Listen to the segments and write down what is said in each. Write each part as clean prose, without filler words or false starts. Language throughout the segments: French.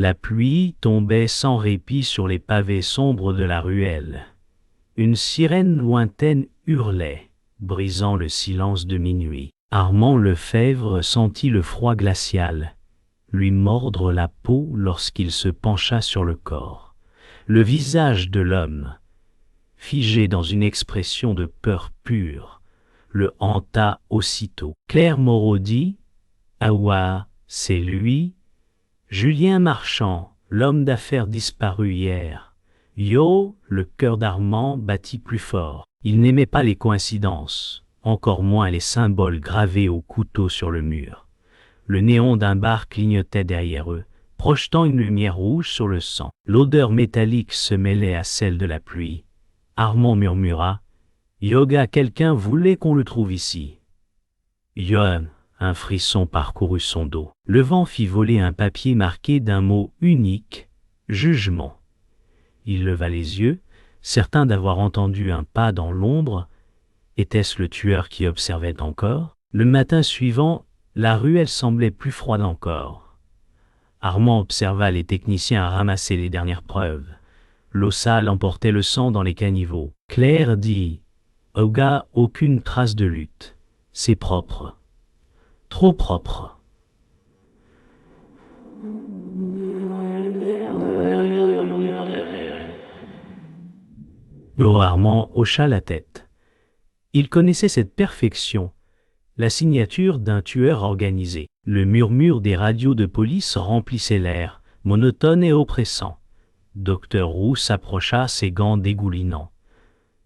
La pluie tombait sans répit sur les pavés sombres de la ruelle. Une sirène lointaine hurlait, brisant le silence de minuit. Armand Lefebvre sentit le froid glacial lui mordre la peau lorsqu'il se pencha sur le corps. Le visage de l'homme, figé dans une expression de peur pure, le hanta aussitôt. Claire Moreau dit « Ah ouah, c'est lui ?» Julien Marchand, l'homme d'affaires disparu hier. Yo, le cœur d'Armand battit plus fort. Il n'aimait pas les coïncidences, encore moins les symboles gravés au couteau sur le mur. Le néon d'un bar clignotait derrière eux, projetant une lumière rouge sur le sang. L'odeur métallique se mêlait à celle de la pluie. Armand murmura « Yoga, quelqu'un voulait qu'on le trouve ici. » Yohan, un frisson parcourut son dos. Le vent fit voler un papier marqué d'un mot unique, « jugement ». Il leva les yeux, certain d'avoir entendu un pas dans l'ombre. Était-ce le tueur qui observait encore? Le matin suivant, la ruelle semblait plus froide encore. Armand observa les techniciens ramasser les dernières preuves. L'eau sale emportait le sang dans les caniveaux. Claire dit « Au gars, aucune trace de lutte. C'est propre. Trop propre. » Armand hocha la tête. Il connaissait cette perfection, la signature d'un tueur organisé. Le murmure des radios de police remplissait l'air, monotone et oppressant. Docteur Roux s'approcha, ses gants dégoulinants.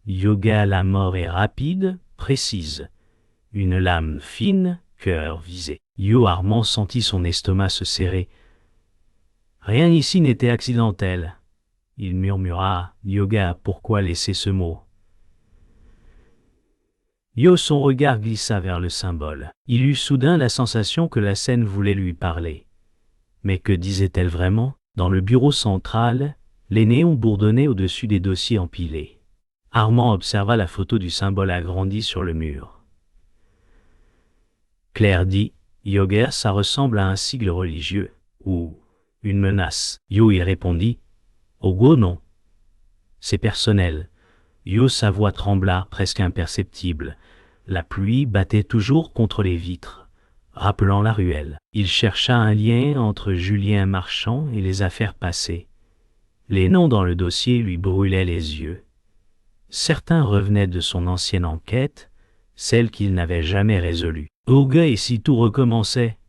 Yoga, la mort est rapide, précise. Une lame fine, cœur visé. Yo Armand sentit son estomac se serrer. Rien ici n'était accidentel. Il murmura « Yoga, pourquoi laisser ce mot ?» Yo, son regard glissa vers le symbole. Il eut soudain la sensation que la scène voulait lui parler. Mais que disait-elle vraiment? Dans le bureau central, les néons bourdonnaient au-dessus des dossiers empilés. Armand observa la photo du symbole agrandi sur le mur. Claire dit « Yoga, ça ressemble à un sigle religieux, ou une menace. » Yo y répondit « Ogo non. C'est personnel. » Yo, sa voix trembla, presque imperceptible. La pluie battait toujours contre les vitres, rappelant la ruelle. Il chercha un lien entre Julien Marchand et les affaires passées. Les noms dans le dossier lui brûlaient les yeux. Certains revenaient de son ancienne enquête, celle qu'il n'avait jamais résolue. Oga, et si tout recommençait?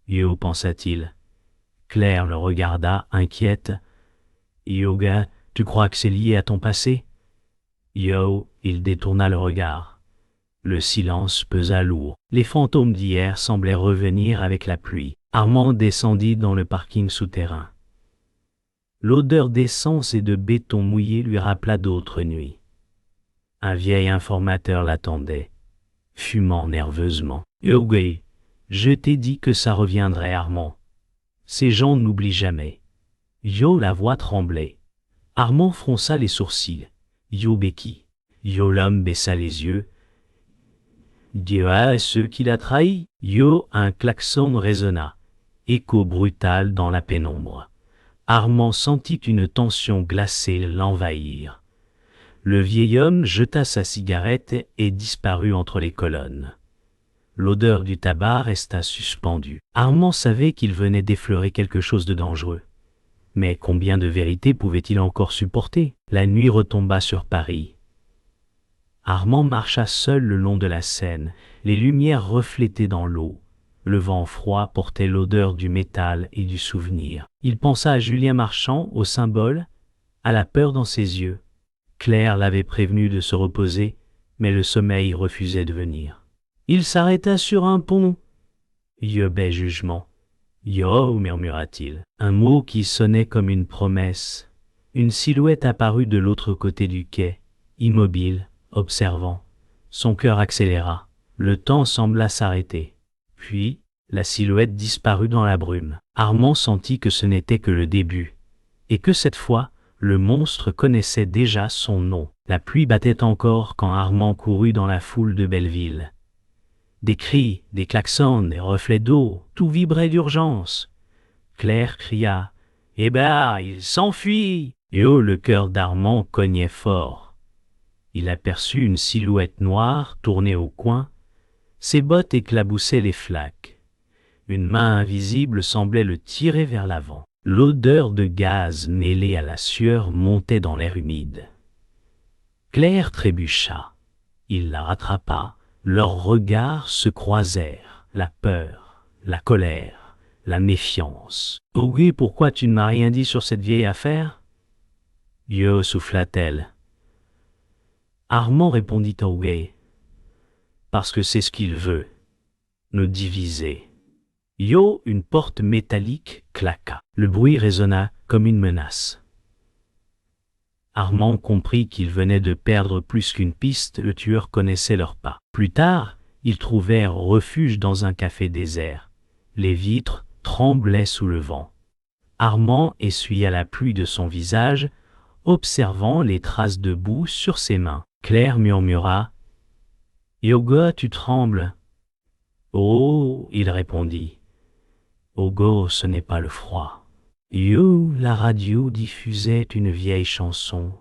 Yo, pensa-t-il. Claire le regarda, inquiète. Yoga, tu crois que c'est lié à ton passé? Yo, il détourna le regard. Le silence pesa lourd. Les fantômes d'hier semblaient revenir avec la pluie. Armand descendit dans le parking souterrain. L'odeur d'essence et de béton mouillé lui rappela d'autres nuits. Un vieil informateur l'attendait, fumant nerveusement. « Yogi, je t'ai dit que ça reviendrait, Armand. Ces gens n'oublient jamais. » Yo, la voix tremblait. Armand fronça les sourcils. Yo Becky. Yo, l'homme baissa les yeux. Dieu a ceux qui l'a trahi. Yo, un klaxon résonna. Écho brutal dans la pénombre. Armand sentit une tension glacée l'envahir. Le vieil homme jeta sa cigarette et disparut entre les colonnes. L'odeur du tabac resta suspendue. Armand savait qu'il venait d'effleurer quelque chose de dangereux. Mais combien de vérité pouvait-il encore supporter? La nuit retomba sur Paris. Armand marcha seul le long de la Seine, les lumières reflétaient dans l'eau. Le vent froid portait l'odeur du métal et du souvenir. Il pensa à Julien Marchand, au symbole, à la peur dans ses yeux. Claire l'avait prévenu de se reposer, mais le sommeil refusait de venir. Il s'arrêta sur un pont. Yobé jugement. Yo, murmura-t-il. Un mot qui sonnait comme une promesse. Une silhouette apparut de l'autre côté du quai, immobile, observant. Son cœur accéléra. Le temps sembla s'arrêter. Puis, la silhouette disparut dans la brume. Armand sentit que ce n'était que le début, et que cette fois, le monstre connaissait déjà son nom. La pluie battait encore quand Armand courut dans la foule de Belleville. Des cris, des klaxons, des reflets d'eau, tout vibrait d'urgence. Claire cria Eh ben, il s'enfuit! Yo, le cœur d'Armand cognait fort. Il aperçut une silhouette noire tournée au coin. Ses bottes éclaboussaient les flaques. Une main invisible semblait le tirer vers l'avant. L'odeur de gaz mêlée à la sueur montait dans l'air humide. Claire trébucha. Il la rattrapa. Leurs regards se croisèrent. La peur, la colère, la méfiance. « Oh oui, pourquoi tu ne m'as rien dit sur cette vieille affaire ?» Yo, souffla-t-elle. Armand répondit « Oh oui, parce que c'est ce qu'il veut, nous diviser. » Yo, une porte métallique claqua. Le bruit résonna comme une menace. Armand comprit qu'ils venaient de perdre plus qu'une piste, le tueur connaissait leurs pas. Plus tard, ils trouvèrent refuge dans un café désert. Les vitres tremblaient sous le vent. Armand essuya la pluie de son visage, observant les traces de boue sur ses mains. Claire murmura « Yoga, tu trembles ?» « Oh !» il répondit. « Ogo, ce n'est pas le froid. » Yo, la radio diffusait une vieille chanson,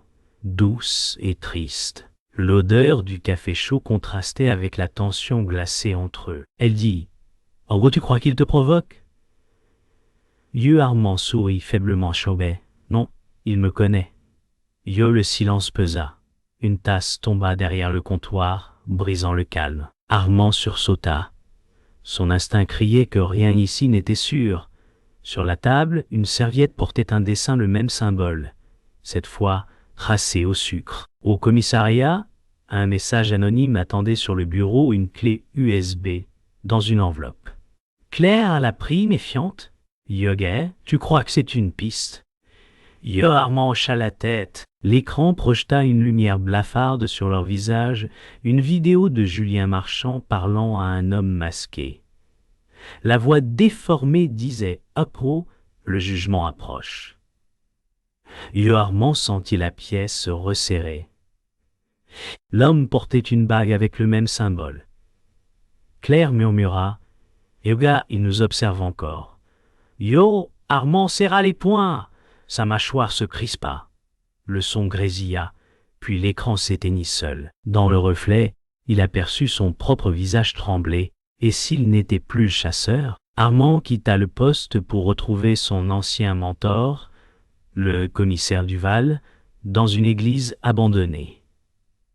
douce et triste. L'odeur du café chaud contrastait avec la tension glacée entre eux. Elle dit « Ogo, tu crois qu'il te provoque ?» Yo, Armand sourit faiblement Chauvet. « Non, il me connaît. » Yo, le silence pesa. Une tasse tomba derrière le comptoir, brisant le calme. Armand sursauta. Son instinct criait que rien ici n'était sûr. Sur la table, une serviette portait un dessin, le même symbole, cette fois tracé au sucre. Au commissariat, un message anonyme attendait sur le bureau une clé USB dans une enveloppe. Claire l'a pris, méfiante. « Yoga, tu crois que c'est une piste ?» Yo, Armand hocha la tête. L'écran projeta une lumière blafarde sur leur visage, une vidéo de Julien Marchand parlant à un homme masqué. La voix déformée disait « Appro, le jugement approche ». Yo, Armand sentit la pièce se resserrer. L'homme portait une bague avec le même symbole. Claire murmura « Yoga, il nous observe encore. » Yo, Armand serra les poings. Sa mâchoire se crispa. Le son grésilla, puis l'écran s'éteignit seul. Dans le reflet, il aperçut son propre visage trembler, et s'il n'était plus le chasseur, Armand quitta le poste pour retrouver son ancien mentor, le commissaire Duval, dans une église abandonnée.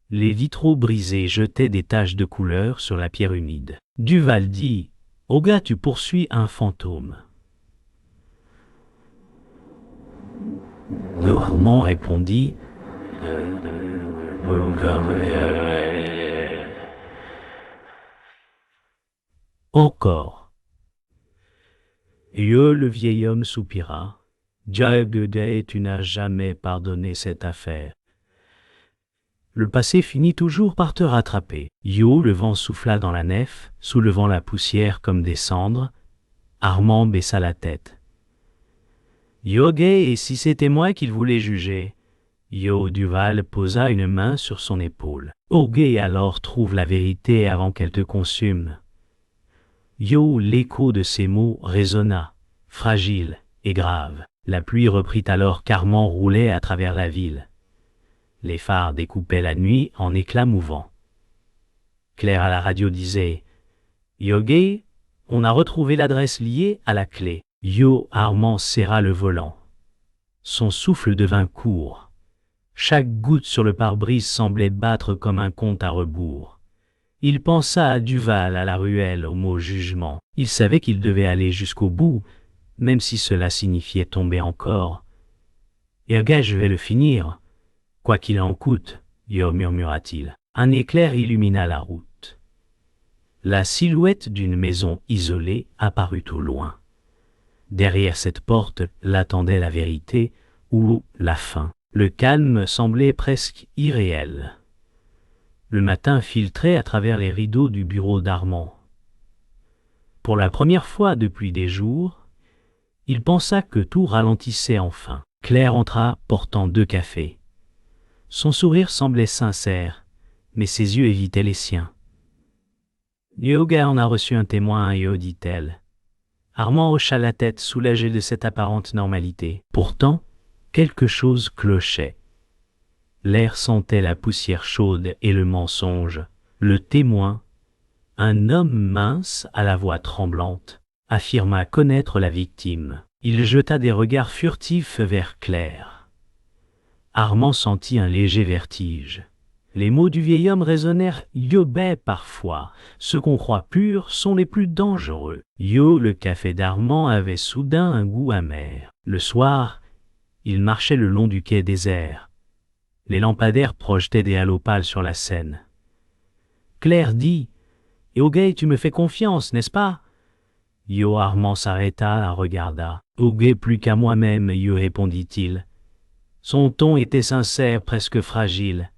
Les vitraux brisés jetaient des taches de couleur sur la pierre humide. Duval dit « Oh gars, tu poursuis un fantôme. » Armand répondit encore. Yo, le vieil homme soupira. Dieu, tu n'as jamais pardonné cette affaire. Le passé finit toujours par te rattraper. Yo, le vent souffla dans la nef, soulevant la poussière comme des cendres. Armand baissa la tête. Yo, gay, et si c'était moi qu'il voulait juger? Yo, Duval posa une main sur son épaule. Oh, gay, alors trouve la vérité avant qu'elle te consume. Yo, l'écho de ces mots résonna, fragile et grave. La pluie reprit alors qu'Armand roulait à travers la ville. Les phares découpaient la nuit en éclats mouvants. Claire à la radio disait « Yo, gay, on a retrouvé l'adresse liée à la clé. » Yo, Armand serra le volant. Son souffle devint court. Chaque goutte sur le pare-brise semblait battre comme un compte à rebours. Il pensa à Duval, à la ruelle, au mot jugement. Il savait qu'il devait aller jusqu'au bout, même si cela signifiait tomber encore. « Et gars, je vais le finir, quoi qu'il en coûte, Yo, murmura-t-il. Un éclair illumina la route. La silhouette d'une maison isolée apparut au loin. Derrière cette porte l'attendait la vérité ou la fin. Le calme semblait presque irréel. Le matin filtrait à travers les rideaux du bureau d'Armand. Pour la première fois depuis des jours, il pensa que tout ralentissait enfin. Claire entra portant 2 cafés. Son sourire semblait sincère, mais ses yeux évitaient les siens. « Yoga en a reçu un témoin, Yo, dit-elle. Armand hocha la tête, soulagé de cette apparente normalité. Pourtant, quelque chose clochait. L'air sentait la poussière chaude et le mensonge. Le témoin, un homme mince à la voix tremblante, affirma connaître la victime. Il jeta des regards furtifs vers Claire. Armand sentit un léger vertige. Les mots du vieil homme résonnèrent. Yo parfois, ceux qu'on croit purs sont les plus dangereux. Yo, le café d'Armand avait soudain un goût amer. Le soir, il marchait le long du quai désert. Les lampadaires projetaient des halos pâles sur la Seine. Claire dit « Yoguet, tu me fais confiance, n'est-ce pas ?» Yo Armand s'arrêta, la regarda. « Yoguet plus qu'à moi-même, Yo répondit-il. Son ton était sincère, presque fragile.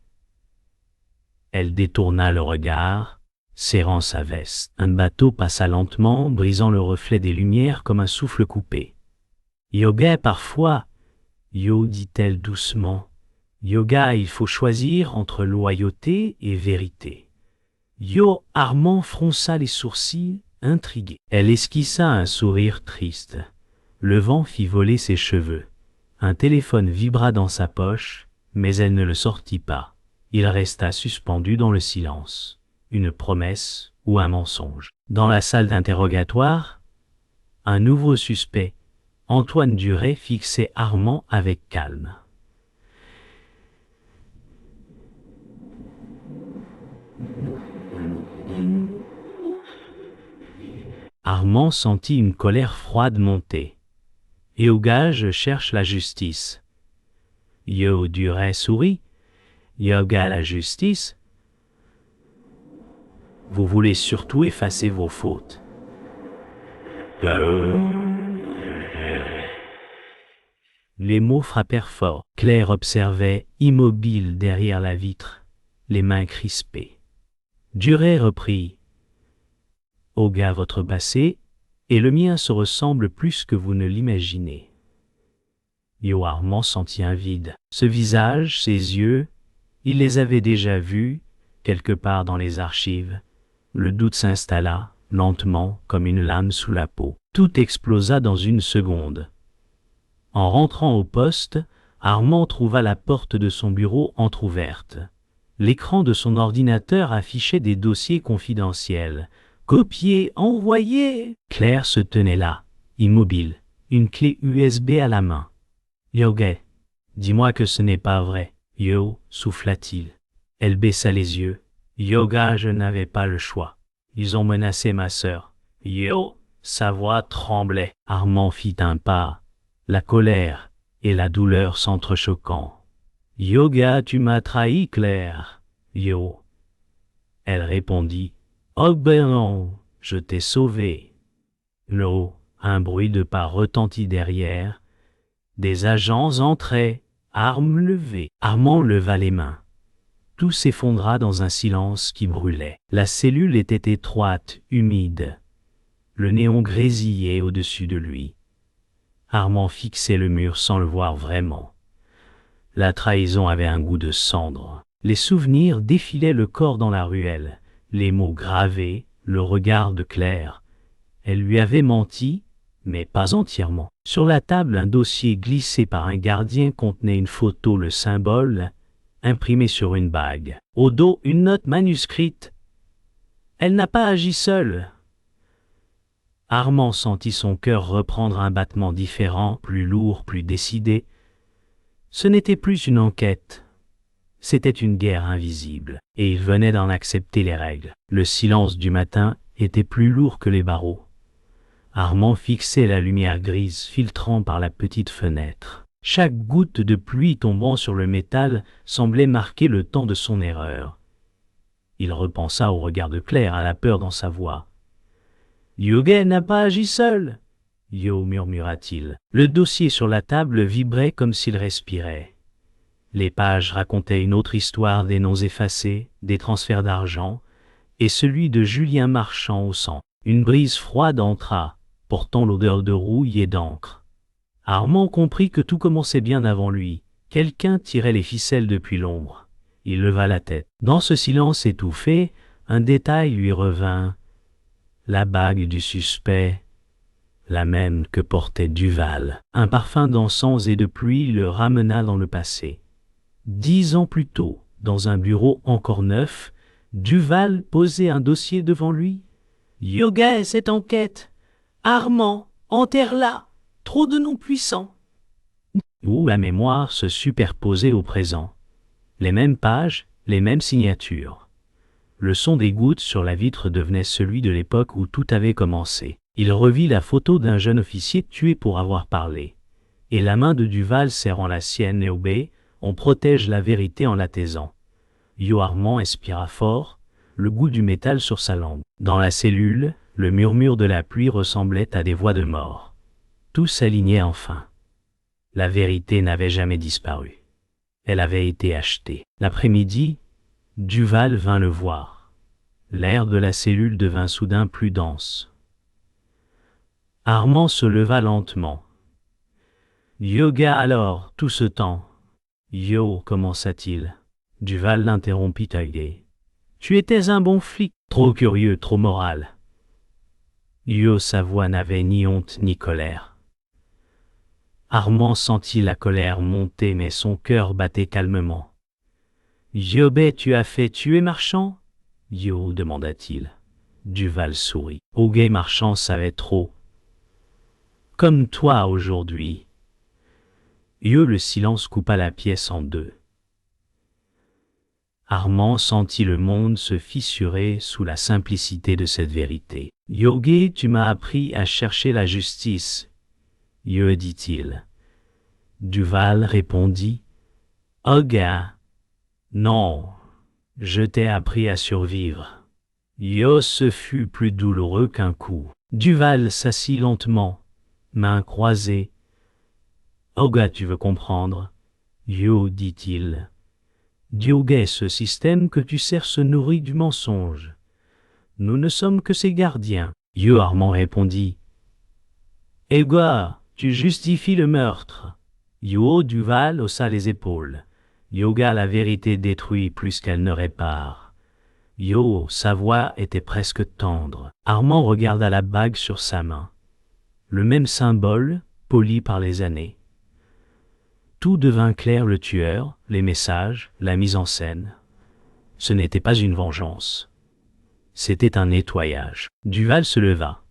Elle détourna le regard, serrant sa veste. Un bateau passa lentement, brisant le reflet des lumières comme un souffle coupé. « Yoguet, parfois, Yo, dit-elle doucement. Yoga, il faut choisir entre loyauté et vérité. » Yo Armand fronça les sourcils, intrigué. Elle esquissa un sourire triste. Le vent fit voler ses cheveux. Un téléphone vibra dans sa poche, mais elle ne le sortit pas. Il resta suspendu dans le silence. Une promesse ou un mensonge. Dans la salle d'interrogatoire, un nouveau suspect, Antoine Duret, fixait Armand avec calme. Armand sentit une colère froide monter. « Et au gage, je cherche la justice. » Yo Duret sourit. « Yoga, la justice. Vous voulez surtout effacer vos fautes. » Les mots frappèrent fort. Claire observait, immobile derrière la vitre, les mains crispées. Duret reprit. « Yoga, votre passé et le mien se ressemblent plus que vous ne l'imaginez. » Yo Armand sentit un vide. Ce visage, ces yeux, il les avait déjà vus, quelque part dans les archives. Le doute s'installa, lentement, comme une lame sous la peau. Tout explosa dans une seconde. En rentrant au poste, Armand trouva la porte de son bureau entr'ouverte. L'écran de son ordinateur affichait des dossiers confidentiels. Copier, envoyer. Claire se tenait là, immobile, une clé USB à la main. Yoguet, dis-moi que ce n'est pas vrai. Yo, souffla-t-il. Elle baissa les yeux. Yoga, je n'avais pas le choix. Ils ont menacé ma sœur. Yo, sa voix tremblait. Armand fit un pas, la colère et la douleur s'entrechoquant. Yoga, tu m'as trahi, Claire. Yo. Elle répondit. Oh ben non, je t'ai sauvé. Là, un bruit de pas retentit derrière. Des agents entraient, armes levées. Armand leva les mains. Tout s'effondra dans un silence qui brûlait. La cellule était étroite, humide. Le néon grésillait au-dessus de lui. Armand fixait le mur sans le voir vraiment. La trahison avait un goût de cendre. Les souvenirs défilaient le corps dans la ruelle. Les mots gravés, le regard de Claire. Elle lui avait menti, mais pas entièrement. Sur la table, un dossier glissé par un gardien contenait une photo, le symbole, imprimé sur une bague. Au dos, une note manuscrite. Elle n'a pas agi seule. Armand sentit son cœur reprendre un battement différent, plus lourd, plus décidé. Ce n'était plus une enquête. C'était une guerre invisible, et il venait d'en accepter les règles. Le silence du matin était plus lourd que les barreaux. Armand fixait la lumière grise filtrant par la petite fenêtre. Chaque goutte de pluie tombant sur le métal semblait marquer le temps de son erreur. Il repensa au regard de Claire, à la peur dans sa voix. « Yoguet n'a pas agi seul !» Yo, murmura-t-il. Le dossier sur la table vibrait comme s'il respirait. Les pages racontaient une autre histoire, des noms effacés, des transferts d'argent, et celui de Julien Marchand au sang. Une brise froide entra, portant l'odeur de rouille et d'encre. Armand comprit que tout commençait bien avant lui. Quelqu'un tirait les ficelles depuis l'ombre. Il leva la tête. Dans ce silence étouffé, un détail lui revint. La bague du suspect. la même que portait Duval. Un parfum d'encens et de pluie le ramena dans le passé. 10 ans plus tôt, dans un bureau encore neuf, Duval posait un dossier devant lui. « Yoga et cette enquête. Armand, enterre-la. Trop de noms puissants. » Où la mémoire se superposait au présent. Les mêmes pages, les mêmes signatures. Le son des gouttes sur la vitre devenait celui de l'époque où tout avait commencé. Il revit la photo d'un jeune officier tué pour avoir parlé. Et la main de Duval serrant la sienne et obé, on protège la vérité en la taisant. Yo Armand expira fort, le goût du métal sur sa langue. Dans la cellule, le murmure de la pluie ressemblait à des voix de mort. Tout s'alignait enfin. La vérité n'avait jamais disparu. Elle avait été achetée. L'après-midi, Duval vint le voir. L'air de la cellule devint soudain plus dense. Armand se leva lentement. « Yoga alors, tout ce temps. »« Yo, commença-t-il. » Duval l'interrompit taillé. « Tu étais un bon flic, trop curieux, trop moral. » Yo, sa voix n'avait ni honte ni colère. Armand sentit la colère monter, mais son cœur battait calmement. « Yobé, tu as fait tuer Marchand ?» Yo, demanda-t-il. Duval sourit. « Auguet Marchand savait trop. Comme toi aujourd'hui. » Yo, le silence coupa la pièce en deux. Armand sentit le monde se fissurer sous la simplicité de cette vérité. « Yogué, tu m'as appris à chercher la justice. » Yo, dit-il. Duval répondit. « Oga, non, je t'ai appris à survivre. » Yo, ce fut plus douloureux qu'un coup. Duval s'assit lentement, mains croisées. « Oga, tu veux comprendre ?» Yo, dit-il. Yoga, ce système que tu sers se nourrit du mensonge. Nous ne sommes que ses gardiens. Yo, Armand répondit. Ega, tu justifies le meurtre. Yo, Duval haussa les épaules. Yoga, la vérité détruit plus qu'elle ne répare. Yo, sa voix était presque tendre. Armand regarda la bague sur sa main. Le même symbole, poli par les années. Tout devint clair, le tueur, les messages, la mise en scène. Ce n'était pas une vengeance. C'était un nettoyage. Duval se leva.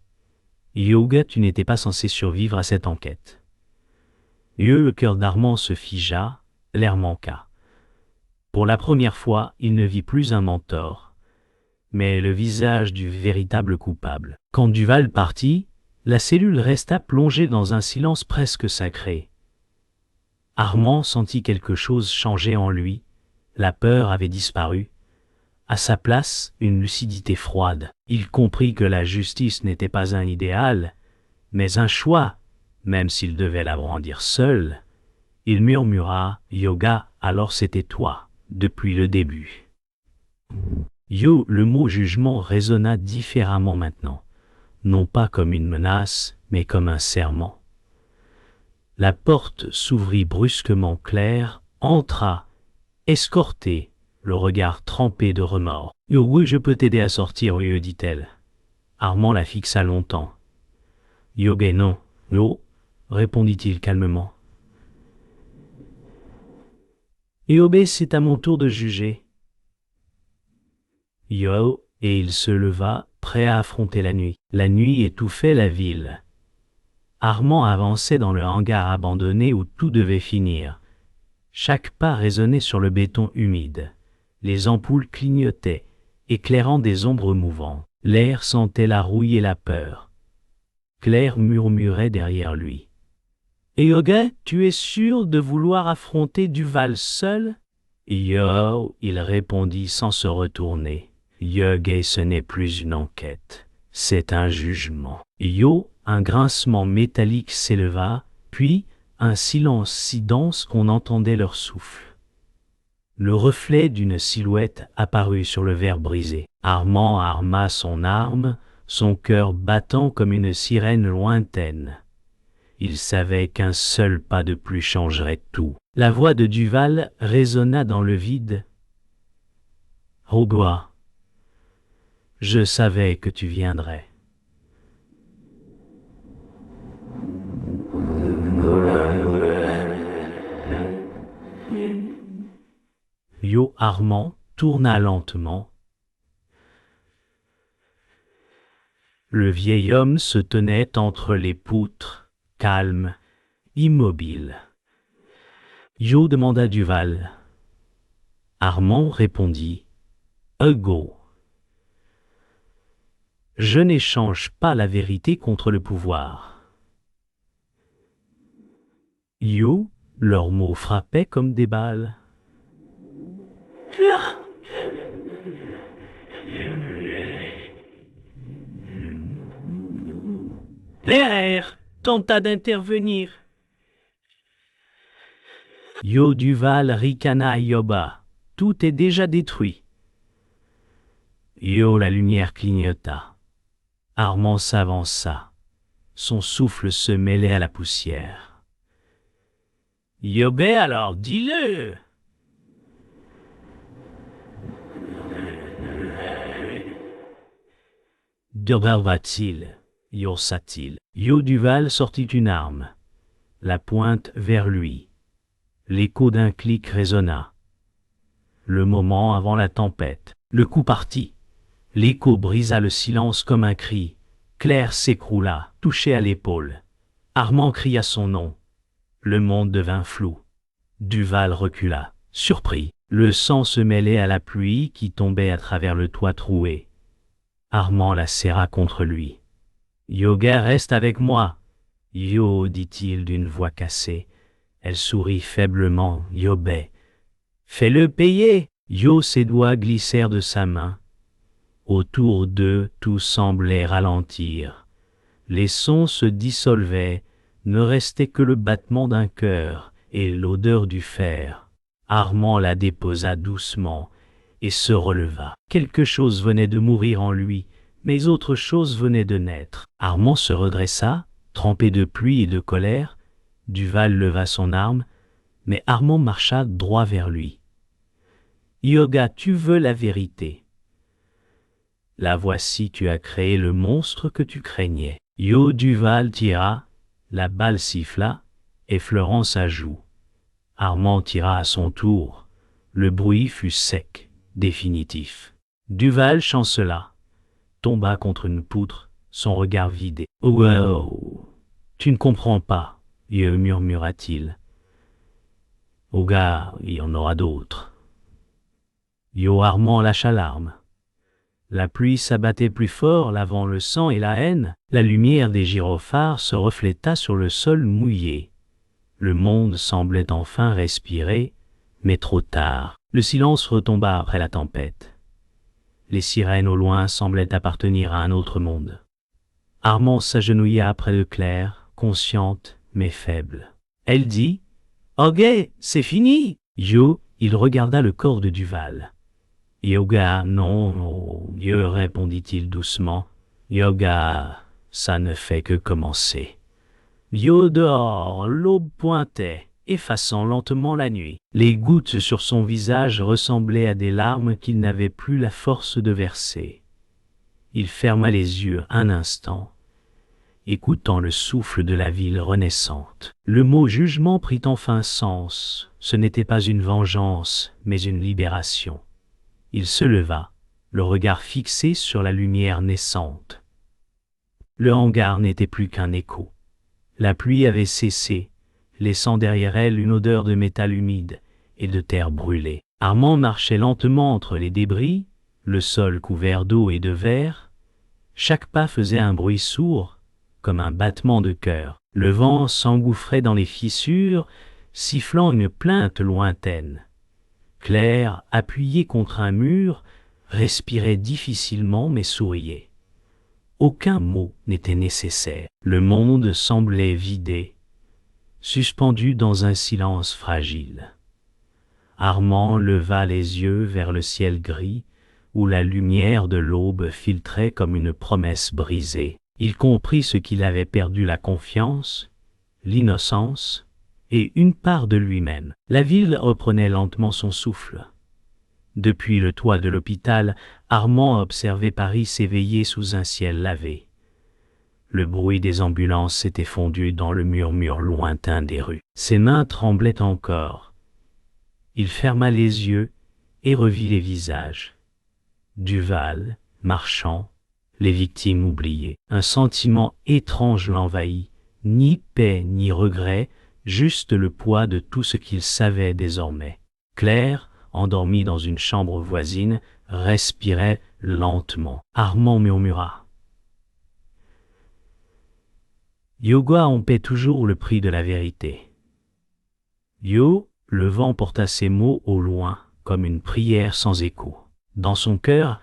Yoga, tu n'étais pas censé survivre à cette enquête. Le cœur d'Armand se figea, l'air manqua. Pour la première fois, il ne vit plus un mentor, mais le visage du véritable coupable. Quand Duval partit, la cellule resta plongée dans un silence presque sacré. Armand sentit quelque chose changer en lui. La peur avait disparu. À sa place, une lucidité froide. Il comprit que la justice n'était pas un idéal, mais un choix, même s'il devait la brandir seul. Il murmura « Yoga, alors c'était toi, depuis le début. » Yo, le mot jugement résonna différemment maintenant, non pas comme une menace, mais comme un serment. La porte s'ouvrit brusquement. Claire entra, escortée, le regard trempé de remords. « Oui, je peux t'aider à sortir, oui, dit-elle. » Armand la fixa longtemps. « Yoga, non, non, » répondit-il calmement. « Yoga, c'est à mon tour de juger. » Yo, et il se leva, prêt à affronter la nuit. La nuit étouffait la ville. Armand avançait dans le hangar abandonné où tout devait finir. Chaque pas résonnait sur le béton humide. Les ampoules clignotaient, éclairant des ombres mouvantes. L'air sentait la rouille et la peur. Claire murmurait derrière lui. « Yoga, tu es sûr de vouloir affronter Duval seul ?» Yo, il répondit sans se retourner. « Yoga, ce n'est plus une enquête, c'est un jugement. » Yo, un grincement métallique s'éleva, puis un silence si dense qu'on entendait leur souffle. Le reflet d'une silhouette apparut sur le verre brisé. Armand arma son arme, son cœur battant comme une sirène lointaine. Il savait qu'un seul pas de plus changerait tout. La voix de Duval résonna dans le vide. « Rogois, je savais que tu viendrais. » Yo Armand tourna lentement. Le vieil homme se tenait entre les poutres, calme, immobile. Yo demanda Duval. Armand répondit « Hugo. Je n'échange pas la vérité contre le pouvoir. » Yo, leurs mots frappaient comme des balles. L'air tenta d'intervenir. Yo Duval ricana à Yoba. Tout est déjà détruit. Yo, la lumière clignota. Armand s'avança. Son souffle se mêlait à la poussière. Yobé, alors, dis-le! Demeura-t-il? Yorça-t-il? Yo Duval sortit une arme, la pointe vers lui. L'écho d'un clic résonna. Le moment avant la tempête, le coup partit. L'écho brisa le silence comme un cri. Claire s'écroula, touchée à l'épaule. Armand cria son nom. Le monde devint flou. Duval recula, surpris. Le sang se mêlait à la pluie qui tombait à travers le toit troué. Armand la serra contre lui. « Yoga, reste avec moi. »« Yo, dit-il d'une voix cassée. Elle sourit faiblement. Yobé. Fais-le payer. Yo, ses doigts glissèrent de sa main. Autour d'eux, tout semblait ralentir. Les sons se dissolvaient, ne restait que le battement d'un cœur et l'odeur du fer. Armand la déposa doucement et se releva. Quelque chose venait de mourir en lui, mais autre chose venait de naître. Armand se redressa, trempé de pluie et de colère. Duval leva son arme, mais Armand marcha droit vers lui. « Yoga, tu veux la vérité. La voici, tu as créé le monstre que tu craignais. » Yo Duval tira, la balle siffla, effleurant sa joue. Armand tira à son tour. Le bruit fut sec, définitif. Duval chancela, tomba contre une poutre, son regard vidé. « Oh, oh, tu ne comprends pas, » murmura-t-il. « Oh gars, il y en aura d'autres. » Yo Armand lâcha l'arme. La pluie s'abattait plus fort, lavant le sang et la haine. La lumière des gyrophares se refléta sur le sol mouillé. Le monde semblait enfin respirer, mais trop tard. Le silence retomba après la tempête. Les sirènes au loin semblaient appartenir à un autre monde. Armand s'agenouilla près de Claire, consciente mais faible. Elle dit « Ok, c'est fini !» Yo, il regarda le corps de Duval. « Yoga, non, Yo, répondit-il doucement. « Yoga, ça ne fait que commencer. » Yo dehors, l'aube pointait, effaçant lentement la nuit. Les gouttes sur son visage ressemblaient à des larmes qu'il n'avait plus la force de verser. Il ferma les yeux un instant, écoutant le souffle de la ville renaissante. Le mot jugement prit enfin sens. Ce n'était pas une vengeance, mais une libération. Il se leva, le regard fixé sur la lumière naissante. Le hangar n'était plus qu'un écho. La pluie avait cessé, laissant derrière elle une odeur de métal humide et de terre brûlée. Armand marchait lentement entre les débris, le sol couvert d'eau et de verre. Chaque pas faisait un bruit sourd, comme un battement de cœur. Le vent s'engouffrait dans les fissures, sifflant une plainte lointaine. Claire, appuyée contre un mur, respirait difficilement mais souriait. Aucun mot n'était nécessaire. Le monde semblait vidé, suspendu dans un silence fragile. Armand leva les yeux vers le ciel gris, où la lumière de l'aube filtrait comme une promesse brisée. Il comprit ce qu'il avait perdu: la confiance, l'innocence et une part de lui-même. La ville reprenait lentement son souffle. Depuis le toit de l'hôpital, Armand observait Paris s'éveiller sous un ciel lavé. Le bruit des ambulances s'était fondu dans le murmure lointain des rues. Ses mains tremblaient encore. Il ferma les yeux et revit les visages. Duval, Marchand, les victimes oubliées. Un sentiment étrange l'envahit, ni paix ni regret, juste le poids de tout ce qu'il savait désormais. Claire, endormie dans une chambre voisine, respirait lentement. Armand murmura. Yoga en paie toujours le prix de la vérité. Yo, le vent porta ces mots au loin, comme une prière sans écho. Dans son cœur,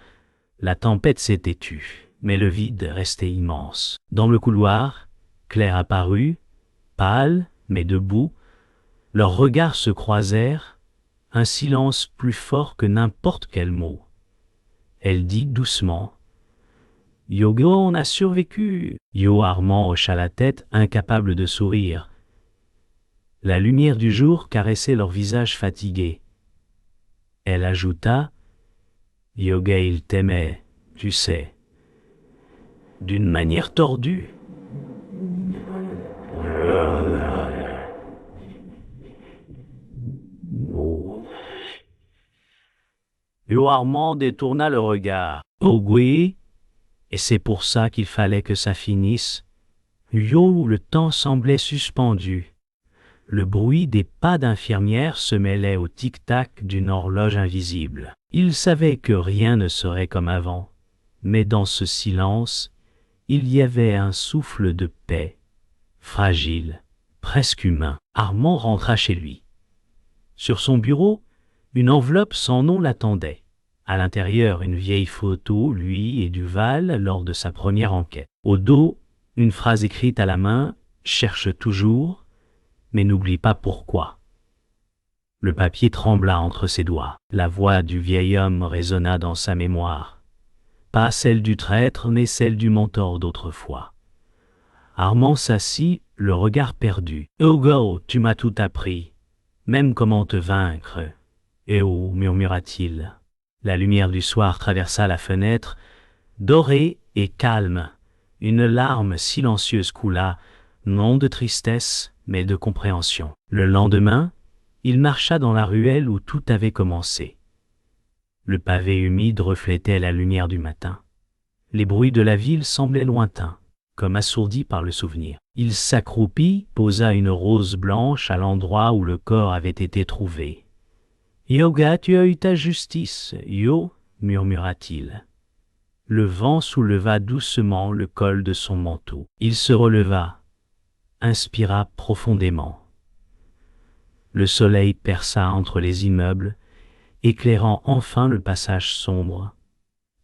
la tempête s'était tue, mais le vide restait immense. Dans le couloir, Claire apparut, pâle, mais debout. Leurs regards se croisèrent, un silence plus fort que n'importe quel mot. Elle dit doucement « Yogo, on a survécu !» Yo Armand hocha la tête, incapable de sourire. La lumière du jour caressait leur visage fatigué. Elle ajouta « Yoga, il t'aimait, tu sais, d'une manière tordue. » Yo Armand détourna le regard. « Oh oui, et c'est pour ça qu'il fallait que ça finisse. » Yo, le temps semblait suspendu. Le bruit des pas d'infirmières se mêlait au tic-tac d'une horloge invisible. Il savait que rien ne serait comme avant, mais dans ce silence, il y avait un souffle de paix, fragile, presque humain. Armand rentra chez lui. Sur son bureau, une enveloppe sans nom l'attendait. À l'intérieur, une vieille photo, lui et Duval, lors de sa première enquête. Au dos, une phrase écrite à la main « Cherche toujours, mais n'oublie pas pourquoi ». Le papier trembla entre ses doigts. La voix du vieil homme résonna dans sa mémoire. Pas celle du traître, mais celle du mentor d'autrefois. Armand s'assit, le regard perdu. « Hugo, tu m'as tout appris, même comment te vaincre. »« Eh oh » murmura-t-il. La lumière du soir traversa la fenêtre, dorée et calme. Une larme silencieuse coula, non de tristesse, mais de compréhension. Le lendemain, il marcha dans la ruelle où tout avait commencé. Le pavé humide reflétait la lumière du matin. Les bruits de la ville semblaient lointains, comme assourdis par le souvenir. Il s'accroupit, posa une rose blanche à l'endroit où le corps avait été trouvé. « Yoga, tu as eu ta justice, Yo » murmura-t-il. Le vent souleva doucement le col de son manteau. Il se releva, inspira profondément. Le soleil perça entre les immeubles, éclairant enfin le passage sombre.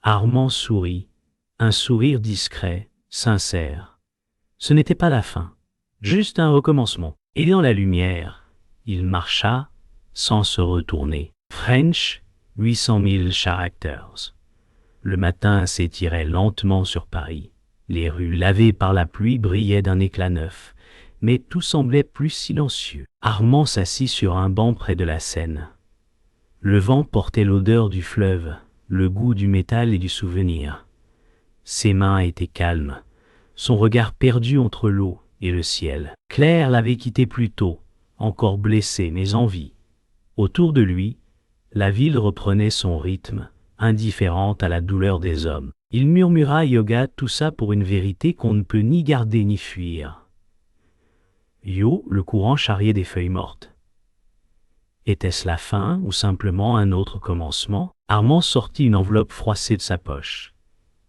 Armand sourit, un sourire discret, sincère. Ce n'était pas la fin, juste un recommencement. Et dans la lumière, il marcha, sans se retourner. French, 800 000 caractères. Le matin s'étirait lentement sur Paris. Les rues lavées par la pluie brillaient d'un éclat neuf, mais tout semblait plus silencieux. Armand s'assit sur un banc près de la Seine. Le vent portait l'odeur du fleuve, le goût du métal et du souvenir. Ses mains étaient calmes, son regard perdu entre l'eau et le ciel. Claire l'avait quitté plus tôt, encore blessée mais en vie. Autour de lui, la ville reprenait son rythme, indifférente à la douleur des hommes. Il murmura Yoga, tout ça pour une vérité qu'on ne peut ni garder ni fuir. Yo, le courant charriait des feuilles mortes. Était-ce la fin ou simplement un autre commencement? Armand sortit une enveloppe froissée de sa poche.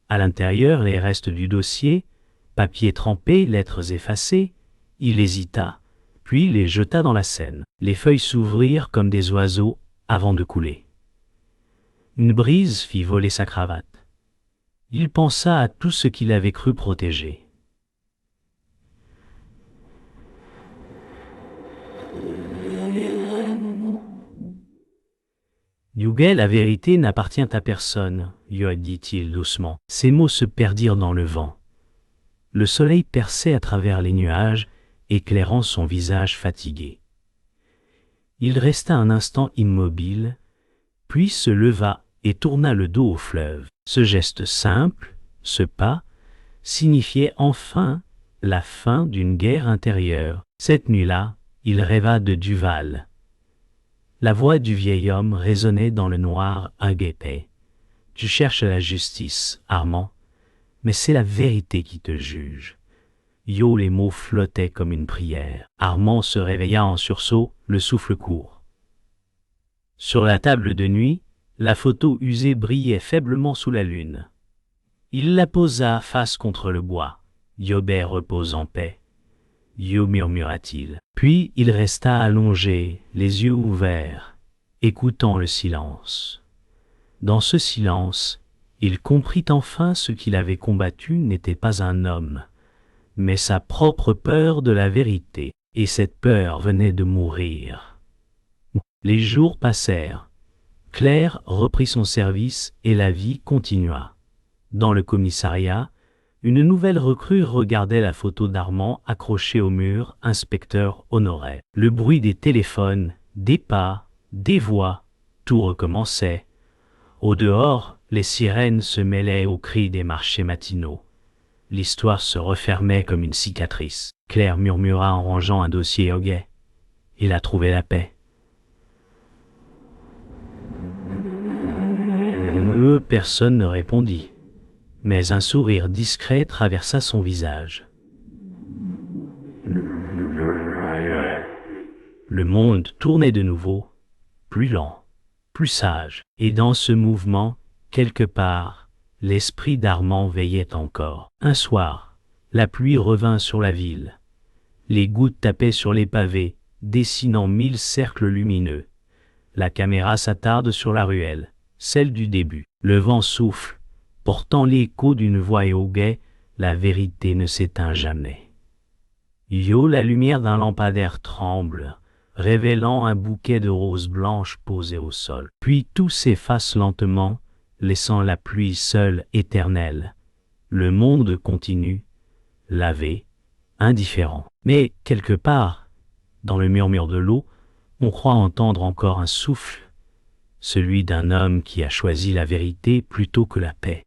À l'intérieur, les restes du dossier, papier trempé, lettres effacées. Il hésita, puis les jeta dans la Seine. Les feuilles s'ouvrirent comme des oiseaux avant de couler. Une brise fit voler sa cravate. Il pensa à tout ce qu'il avait cru protéger. Yoga, la vérité n'appartient à personne, Yo, dit-il doucement. Ces mots se perdirent dans le vent. Le soleil perçait à travers les nuages, éclairant son visage fatigué. Il resta un instant immobile, puis se leva et tourna le dos au fleuve. Ce geste simple, ce pas, signifiait enfin la fin d'une guerre intérieure. Cette nuit-là, il rêva de Duval. La voix du vieil homme résonnait dans le noir épais. « Tu cherches la justice, Armand, mais c'est la vérité qui te juge. » Yo, les mots flottaient comme une prière. Armand se réveilla en sursaut, le souffle court. Sur la table de nuit, la photo usée brillait faiblement sous la lune. Il la posa face contre le bois. « Yobert repose en paix. » Yo, murmura-t-il. Puis il resta allongé, les yeux ouverts, écoutant le silence. Dans ce silence, il comprit enfin ce qu'il avait combattu n'était pas un homme, mais sa propre peur de la vérité, et cette peur venait de mourir. Les jours passèrent. Claire reprit son service et la vie continua. Dans le commissariat, une nouvelle recrue regardait la photo d'Armand accrochée au mur, inspecteur Honoret. Le bruit des téléphones, des pas, des voix, tout recommençait. Au dehors, les sirènes se mêlaient aux cris des marchés matinaux. L'histoire se refermait comme une cicatrice. Claire murmura en rangeant un dossier au guet. Il a trouvé la paix. Personne ne répondit, mais un sourire discret traversa son visage. Le monde tournait de nouveau, plus lent, plus sage, et dans ce mouvement, quelque part, l'esprit d'Armand veillait encore. Un soir, la pluie revint sur la ville. Les gouttes tapaient sur les pavés, dessinant 1000 cercles lumineux. La caméra s'attarde sur la ruelle, celle du début. Le vent souffle, portant l'écho d'une voix et au guet, la vérité ne s'éteint jamais. Yo, la lumière d'un lampadaire tremble, révélant un bouquet de roses blanches posées au sol. Puis tout s'efface lentement, laissant la pluie seule, éternelle. Le monde continue, lavé, indifférent. Mais quelque part, dans le murmure de l'eau, on croit entendre encore un souffle, celui d'un homme qui a choisi la vérité plutôt que la paix.